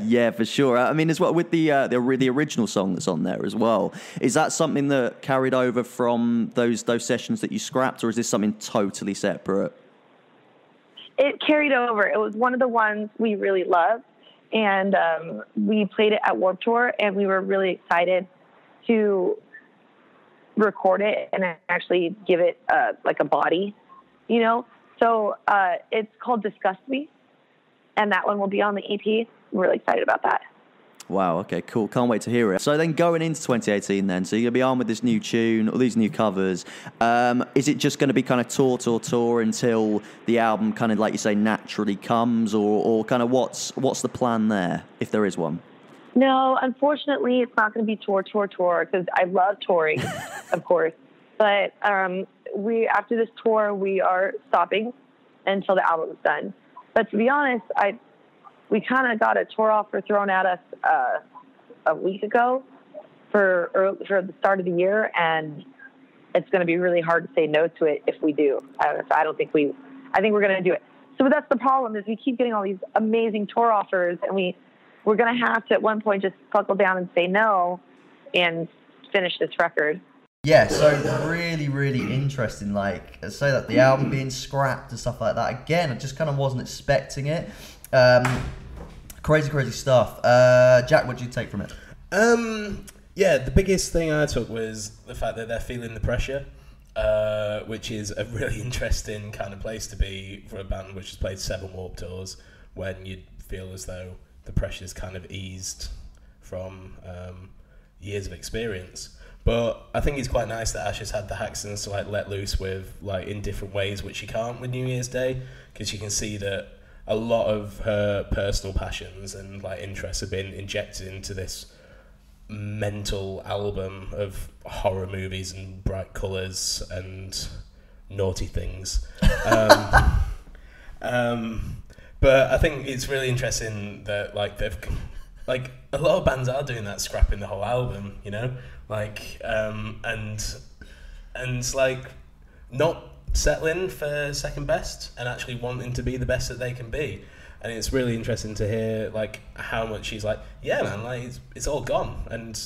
Yeah, for sure. I mean, as well with the original song that's on there as well. Is that something that carried over from those sessions that you scrapped, or is this something totally separate? It carried over. It was one of the ones we really loved. And we played it at Warped Tour, and we were really excited to record it and actually give it like a body, So it's called Disgust Me, and that one will be on the EP. I'm really excited about that. Wow, okay, cool. Can't wait to hear it. So then going into 2018 then, so you're going to be on with this new tune, all these new covers. Is it just going to be kind of tour until the album kind of, like you say, naturally comes, or kind of what's the plan there, if there is one? No, unfortunately, it's not going to be tour, because I love touring, of course. But after this tour, we are stopping until the album is done. But to be honest, we kind of got a tour offer thrown at us a week ago for the start of the year, and it's going to be really hard to say no to it if we do. I think we're going to do it. So that's the problem, is we keep getting all these amazing tour offers, and we're going to have to at one point just buckle down and say no and finish this record. Yeah, so really, really interesting. Like, say that the album being scrapped and stuff like that. Again, I just kind of wasn't expecting it. Crazy stuff. Jack, what did you take from it? Yeah, the biggest thing I took was the fact that they're feeling the pressure, which is a really interesting kind of place to be for a band which has played 7 Warped Tours, when you feel as though the pressure's kind of eased from years of experience. But I think it's quite nice that Ash has had the Haxans to like let loose with, like, in different ways, which she can't with New Year's Day, because you can see that a lot of her personal passions and like interests have been injected into this mental album of horror movies and bright colours and naughty things. But I think it's really interesting that like they've like a lot of bands are doing that, scrapping the whole album, you know, like and like not settling for second best and actually wanting to be the best that they can be. And it's really interesting to hear like how much she's like, yeah man, like it's all gone. And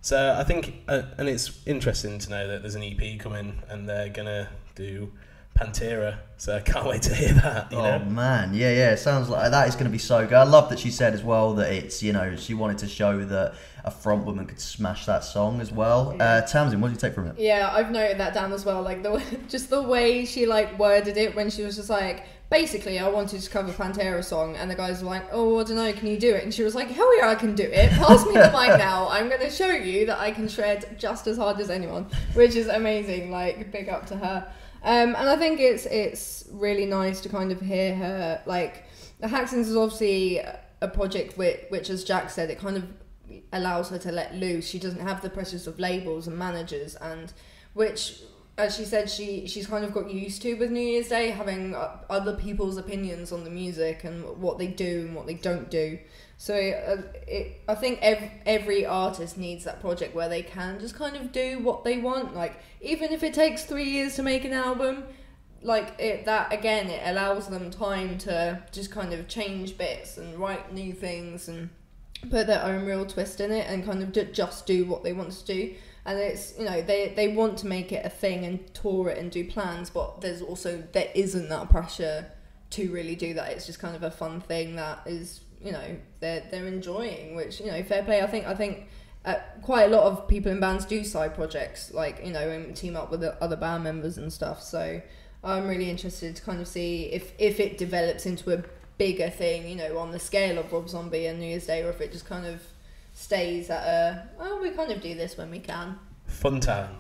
so I think and it's interesting to know that there's an EP coming and they're gonna do Pantera, so I can't wait to hear that, you know? Man, yeah, it sounds like that is going to be so good. I love that she said as well that it's, you know, she wanted to show that a front woman could smash that song as well. Yeah. Tamsin, what did you take from it? Yeah, I've noted that down as well, like just the way she like worded it when she was just like, basically I wanted to cover Pantera song, and the guys were like, oh, I don't know, can you do it? And she was like, hell yeah, I can do it, pass me the mic now, I'm going to show you that I can shred just as hard as anyone, which is amazing, like big up to her. And I think it's really nice to kind of hear her, like, the Haxans is obviously a project which, as Jack said, it kind of allows her to let loose. She doesn't have the pressures of labels and managers, and which, as she said, she's kind of got used to with New Year's Day, having other people's opinions on the music and what they do and what they don't do. So I think every artist needs that project where they can just kind of do what they want. Like, even if it takes 3 years to make an album, like that again, it allows them time to just kind of change bits and write new things and put their own real twist in it and kind of just do what they want to do. And it's, you know, they want to make it a thing and tour it and do plans, but there isn't that pressure to really do that. It's just kind of a fun thing that is, you know, they're enjoying, which, you know, fair play. I think quite a lot of people in bands do side projects, like, you know, and team up with the other band members and stuff. So I'm really interested to kind of see if it develops into a bigger thing, you know, on the scale of Rob Zombie and New Year's Day, or if it just kind of stays at we kind of do this when we can. Fun time.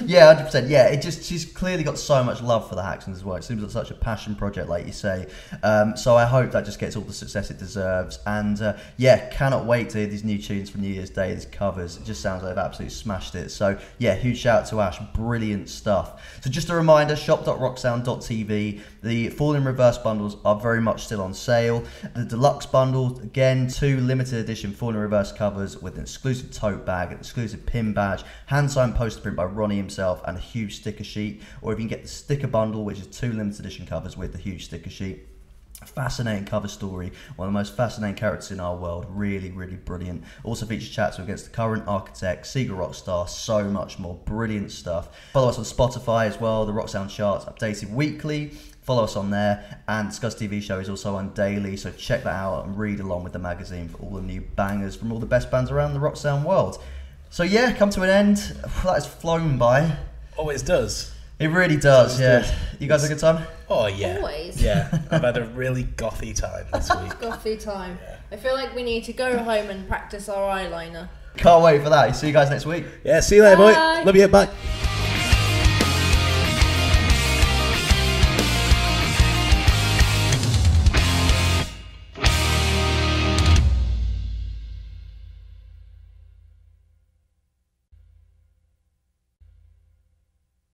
Yeah, 100%. Yeah, she's clearly got so much love for the Haxans as well. It seems like such a passion project, like you say. So I hope that just gets all the success it deserves. And yeah, cannot wait to hear these new tunes for New Year's Day, these covers. It just sounds like they've absolutely smashed it. So yeah, huge shout out to Ash. Brilliant stuff. So just a reminder, shop.rocksound.tv. The Fall in Reverse bundles are very much still on sale. The deluxe bundle, again, 2 limited edition Fall in Reverse covers with an exclusive tote bag, an exclusive pin badge, hand-signed poster print by Ronnie himself, and a huge sticker sheet. Or if you can get the sticker bundle, which is 2 limited edition covers with the huge sticker sheet. Fascinating cover story, one of the most fascinating characters in our world. Really, really brilliant. Also features chats against the current architect, Seeger Rockstar, so much more. Brilliant stuff. Follow us on Spotify as well. The Rock Sound charts updated weekly. Follow us on there, and Discuss TV show is also on daily, so check that out and read along with the magazine for all the new bangers from all the best bands around the Rock Sound world. So yeah, come to an end. That has flown by. Always does. It really does, yeah. You guys have a good time? Oh, yeah. Always. Yeah, I've had a really gothy time this week. Gothy time. Yeah. I feel like we need to go home and practice our eyeliner. Can't wait for that. See you guys next week. Yeah, see you later, boy. Bye. Love you. Bye.